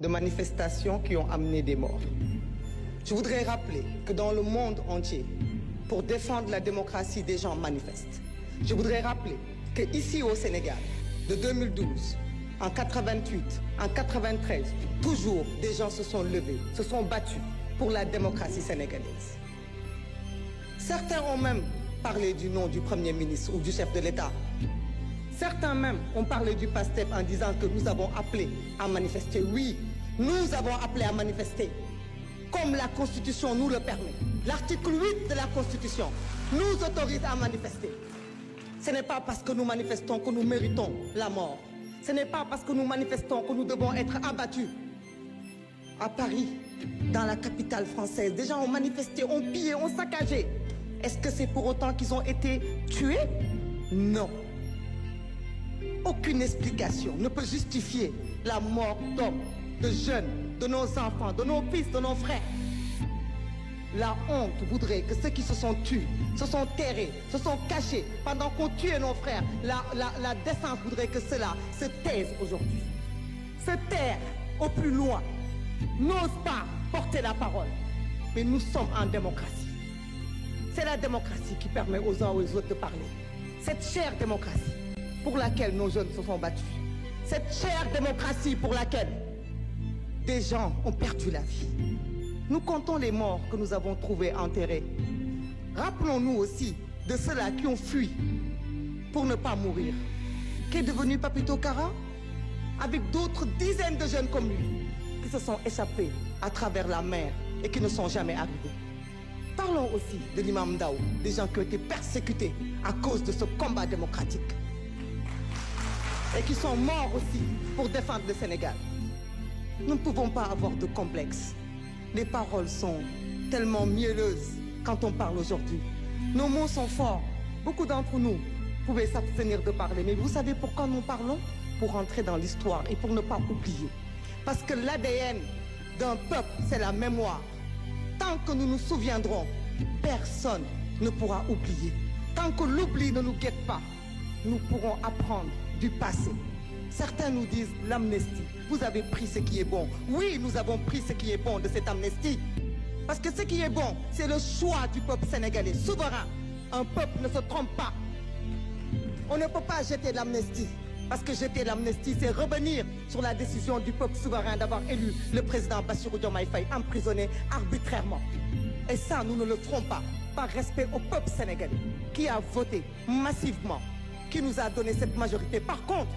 de manifestations qui ont amené des morts. Je voudrais rappeler que dans le monde entier, pour défendre la démocratie, des gens manifestent. Je voudrais rappeler qu'ici au Sénégal, de 2012, en 88, en 93, toujours des gens se sont levés, se sont battus pour la démocratie sénégalaise. Certains ont même parlé du nom du Premier ministre ou du chef de l'État. Certains même ont parlé du PASTEF en disant que nous avons appelé à manifester. Oui, nous avons appelé à manifester, comme la Constitution nous le permet. L'article 8 de la Constitution nous autorise à manifester. Ce n'est pas parce que nous manifestons que nous méritons la mort. Ce n'est pas parce que nous manifestons que nous devons être abattus. À Paris, dans la capitale française, des gens ont manifesté, ont pillé, ont saccagé. Est-ce que c'est pour autant qu'ils ont été tués? Non. Aucune explication ne peut justifier la mort d'hommes, de jeunes, de nos enfants, de nos fils, de nos frères. La honte voudrait que ceux qui se sont tués, se sont terrés, se sont cachés pendant qu'on tuait nos frères, la décence voudrait que cela se taise aujourd'hui. Se taire au plus loin, n'ose pas porter la parole. Mais nous sommes en démocratie. C'est la démocratie qui permet aux uns et aux autres de parler. Cette chère démocratie pour laquelle nos jeunes se sont battus. Cette chère démocratie pour laquelle des gens ont perdu la vie. Nous comptons les morts que nous avons trouvés enterrés. Rappelons-nous aussi de ceux-là qui ont fui pour ne pas mourir. Qu'est devenu Papito Kara? Avec d'autres dizaines de jeunes comme lui qui se sont échappés à travers la mer et qui ne sont jamais arrivés. Parlons aussi de l'imam Ndao, des gens qui ont été persécutés à cause de ce combat démocratique et qui sont morts aussi pour défendre le Sénégal. Nous ne pouvons pas avoir de complexe. Les paroles sont tellement mielleuses quand on parle aujourd'hui. Nos mots sont forts. Beaucoup d'entre nous pouvaient s'abstenir de parler. Mais vous savez pourquoi nous parlons? Pour entrer dans l'histoire et pour ne pas oublier. Parce que l'ADN d'un peuple, c'est la mémoire. Tant que nous nous souviendrons, personne ne pourra oublier. Tant que l'oubli ne nous guette pas, nous pourrons apprendre du passé. Certains nous disent l'amnistie. Vous avez pris ce qui est bon. Oui, nous avons pris ce qui est bon de cette amnistie. Parce que ce qui est bon, c'est le choix du peuple sénégalais, souverain. Un peuple ne se trompe pas. On ne peut pas jeter l'amnistie. Parce que jeter l'amnistie, c'est revenir sur la décision du peuple souverain d'avoir élu le président Bassirou Diomaye Faye emprisonné arbitrairement. Et ça, nous ne le ferons pas, par respect au peuple sénégalais, qui a voté massivement, qui nous a donné cette majorité. Par contre,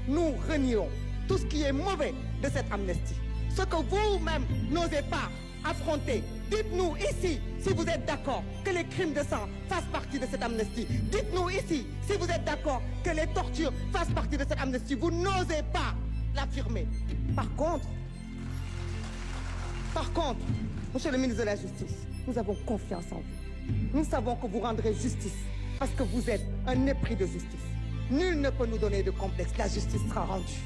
nous renions tout ce qui est mauvais de cette amnistie. Ce que vous-même n'osez pas affronter. Dites-nous ici si vous êtes d'accord que les crimes de sang fassent partie de cette amnistie. Dites-nous ici si vous êtes d'accord que les tortures fassent partie de cette amnistie. Vous n'osez pas l'affirmer. Par contre, monsieur le ministre de la Justice, nous avons confiance en vous. Nous savons que vous rendrez justice parce que vous êtes un épris de justice. Nul ne peut nous donner de complexe. La justice sera rendue.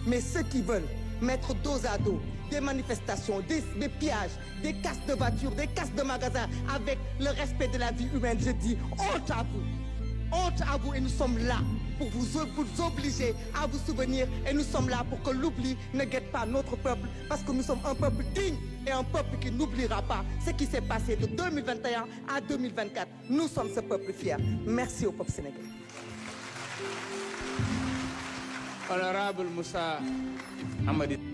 Mais ceux qui veulent mettre dos à dos des manifestations, des pillages, des casses de voitures, des casses de magasins avec le respect de la vie humaine, je dis honte à vous. Honte à vous et nous sommes là pour vous obliger à vous souvenir et nous sommes là pour que l'oubli ne guette pas notre peuple parce que nous sommes un peuple digne et un peuple qui n'oubliera pas ce qui s'est passé de 2021 à 2024. Nous sommes ce peuple fier. Merci au peuple sénégalais. Honorable Moussa Amadi.